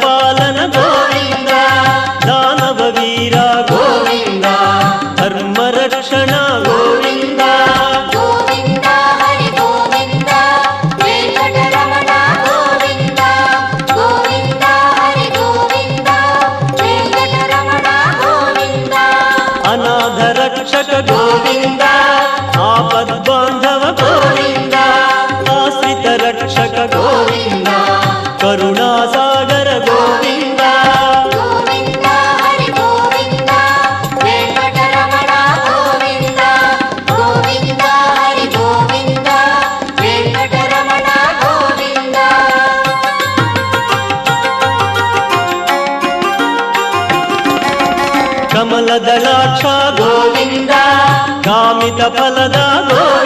పాలన గోవింద దానవ వీర గోవింద ధర్మ రక్షణ గోవింద గోవింద హరి గోవింద వెంకటరమణ గోవింద గోవింద హరి గోవింద వెంకటరమణ గోవింద అనాథ రక్షక గోవింద ఆపద్బాంధవ గోవింద ఆశ్రిత రక్షక గోవింద కరుణాసాగర గోవింద గోవింద హరి గోవింద వెంకటరమణ గోవింద గోవింద హరి గోవింద వెంకటరమణ గోవింద కమలదళాక్ష గోవింద కామిత ఫలద గోవింద